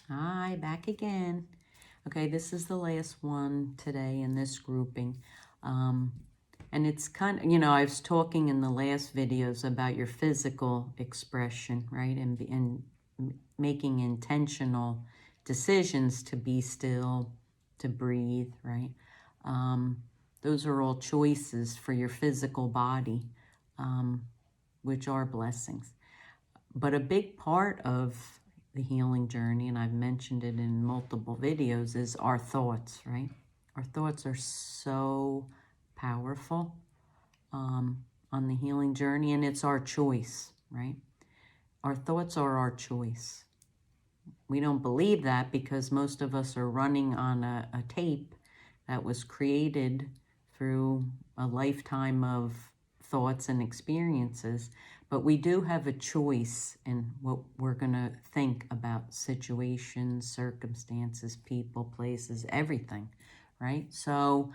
Hi, back again. Okay, this is the last one today in this grouping. And it's kind of, I was talking in the last videos about your physical expression, right? And making intentional decisions to be still, to breathe, right? Those are all choices for your physical body, which are blessings. But a big part of the healing journey, and I've mentioned it in multiple videos, is our thoughts, right? Our thoughts are so powerful on the healing journey, and it's our choice, right? Our thoughts are our choice. We don't believe that because most of us are running on a tape that was created through a lifetime of thoughts and experiences. But we do have a choice in what we're going to think about situations, circumstances, people, places, everything, right? So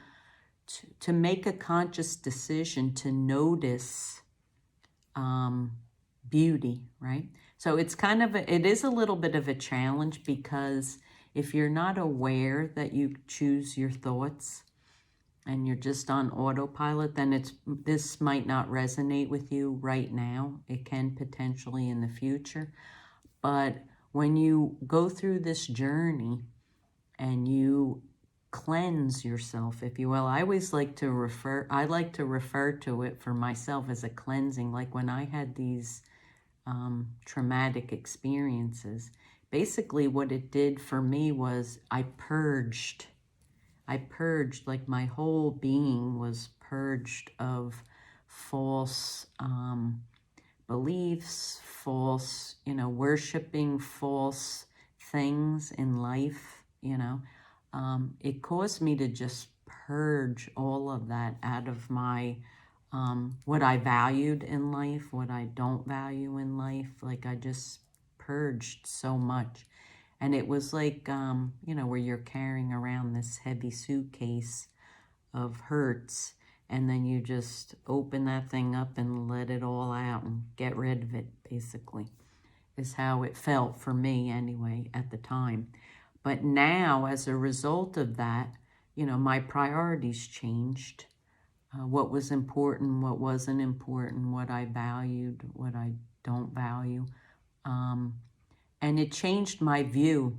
to make a conscious decision to notice beauty, right? So it's kind of, it is a little bit of a challenge because if you're not aware that you choose your thoughts and you're just on autopilot, then this might not resonate with you right now. It can potentially in the future. But when you go through this journey and you cleanse yourself, if you will, I like to refer to it for myself as a cleansing. Like when I had these traumatic experiences, basically what it did for me was I purged, like my whole being was purged of false beliefs, false, worshiping false things in life, It caused me to just purge all of that out of my, what I valued in life, what I don't value in life. Like I just purged so much. And it was like, where you're carrying around this heavy suitcase of hurts, and then you just open that thing up and let it all out and get rid of it, basically, is how it felt for me anyway at the time. But now, as a result of that, my priorities changed. What was important, what wasn't important, what I valued, what I don't value. And it changed my view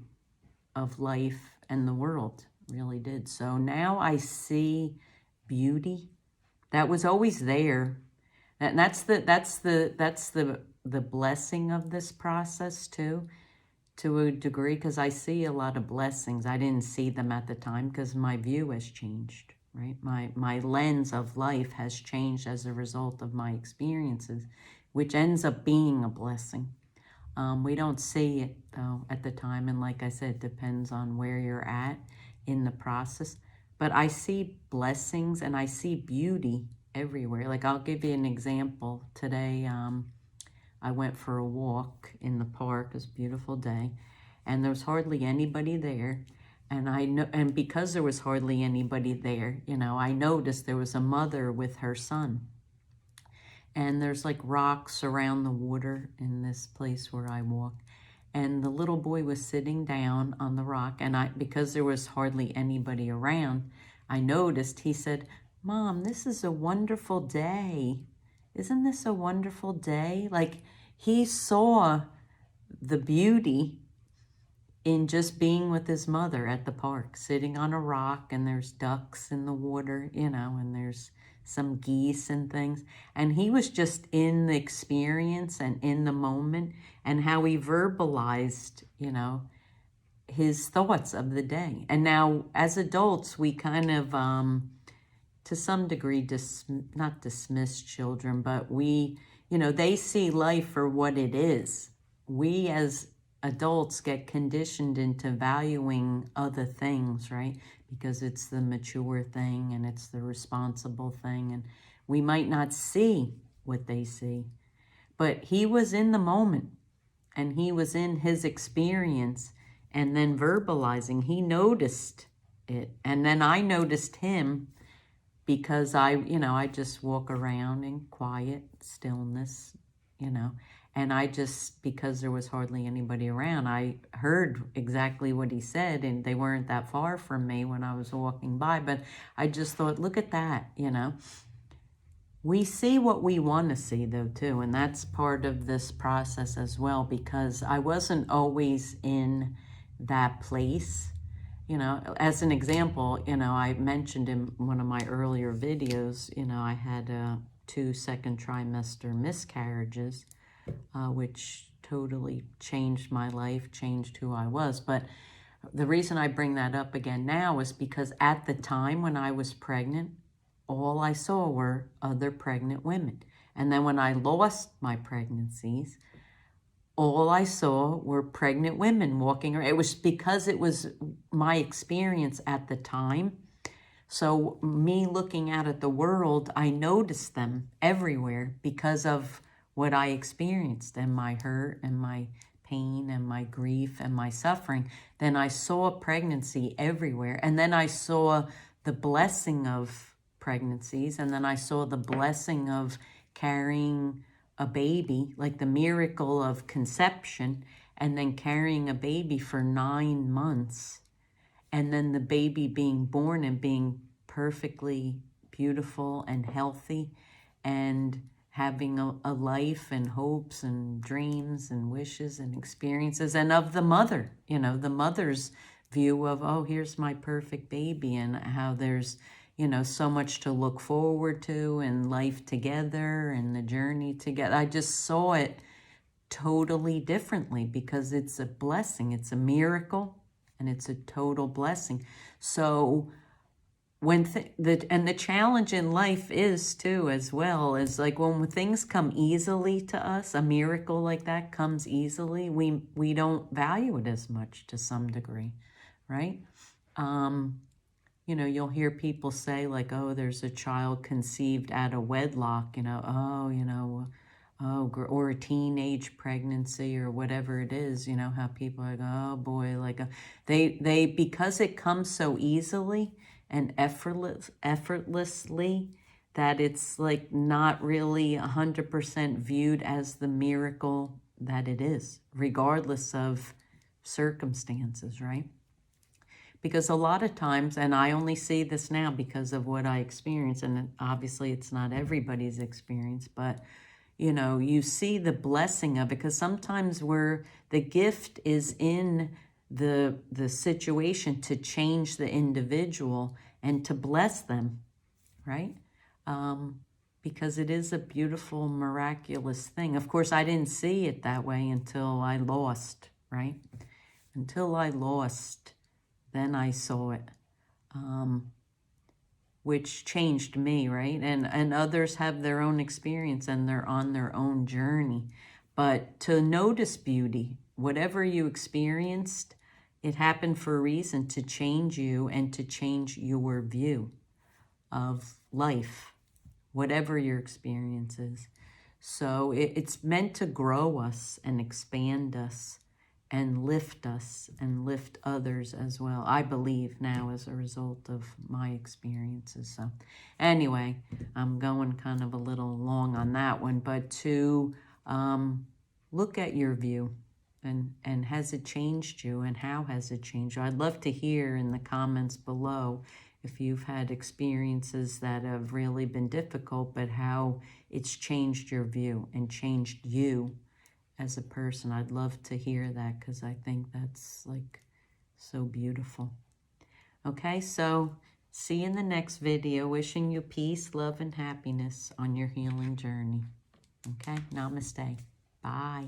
of life and the world, really did. So now I see beauty that was always there. And that's the blessing of this process too, to a degree, because I see a lot of blessings. I didn't see them at the time because my view has changed, right? My lens of life has changed as a result of my experiences, which ends up being a blessing. We don't see it, though, at the time. And like I said, it depends on where you're at in the process. But I see blessings and I see beauty everywhere. Like I'll give you an example. Today, I went for a walk in the park. It was a beautiful day. And there was hardly anybody there. And because there was hardly anybody there, I noticed there was a mother with her son. And there's like rocks around the water in this place where I walk. And the little boy was sitting down on the rock. And because there was hardly anybody around, I noticed, he said, "Mom, this is a wonderful day. Isn't this a wonderful day?" Like he saw the beauty in just being with his mother at the park, sitting on a rock, and there's ducks in the water, and there's some geese and things. And he was just in the experience and in the moment, and how he verbalized, his thoughts of the day. And now as adults, we kind of, to some degree, not dismiss children, but they see life for what it is. We as adults get conditioned into valuing other things, right? Because it's the mature thing and it's the responsible thing, and we might not see what they see. But he was in the moment and he was in his experience, and then verbalizing, he noticed it. And then I noticed him because I just walk around in quiet stillness, And I just, because there was hardly anybody around, I heard exactly what he said, and they weren't that far from me when I was walking by. But I just thought, look at that, you know. We see what we want to see, though, too. And that's part of this process as well, because I wasn't always in that place. You know, as an example, you know, I mentioned in one of my earlier videos, you know, I had 2 second trimester miscarriages, which totally changed my life, changed who I was. But the reason I bring that up again now is because at the time when I was pregnant, all I saw were other pregnant women. And then when I lost my pregnancies, all I saw were pregnant women walking around. It was because it was my experience at the time. So me looking out at the world, I noticed them everywhere because of what I experienced and my hurt and my pain and my grief and my suffering. Then I saw pregnancy everywhere. And then I saw the blessing of pregnancies. And then I saw the blessing of carrying a baby, like the miracle of conception, and then carrying a baby for 9 months. And then the baby being born and being perfectly beautiful and healthy and having a life and hopes and dreams and wishes and experiences, and of the mother, you know, the mother's view of, oh, here's my perfect baby, and how there's, you know, so much to look forward to, and life together and the journey together. I just saw it totally differently because it's a blessing, it's a miracle, and it's a total blessing. So when the challenge in life is too, as well, is like when things come easily to us, a miracle like that comes easily, we don't value it as much to some degree, right? You know, you'll hear people say like, oh, there's a child conceived out of wedlock, you know, oh, you know, oh, or a teenage pregnancy or whatever it is, you know, how people are like, oh boy, like they because it comes so easily and effortlessly, that it's like not really 100% viewed as the miracle that it is, regardless of circumstances, right? Because a lot of times, and I only see this now because of what I experience, and obviously it's not everybody's experience, but you know, you see the blessing of it, because sometimes the gift is in the situation to change the individual and to bless them, right? Because it is a beautiful, miraculous thing. Of course, I didn't see it that way until I lost, right? Until I lost, then I saw it, which changed me, right? And others have their own experience and they're on their own journey. But to notice beauty, whatever you experienced, it happened for a reason, to change you and to change your view of life, whatever your experience is. So it's meant to grow us and expand us and lift others as well, I believe now, as a result of my experiences. So anyway, I'm going kind of a little long on that one, but to look at your view, and has it changed you, and how has it changed you? I'd love to hear in the comments below if you've had experiences that have really been difficult, but how it's changed your view and changed you as a person. I'd love to hear that, because I think that's like so beautiful. Okay, so see you in the next video. Wishing you peace, love, and happiness on your healing journey. Okay, namaste. Bye.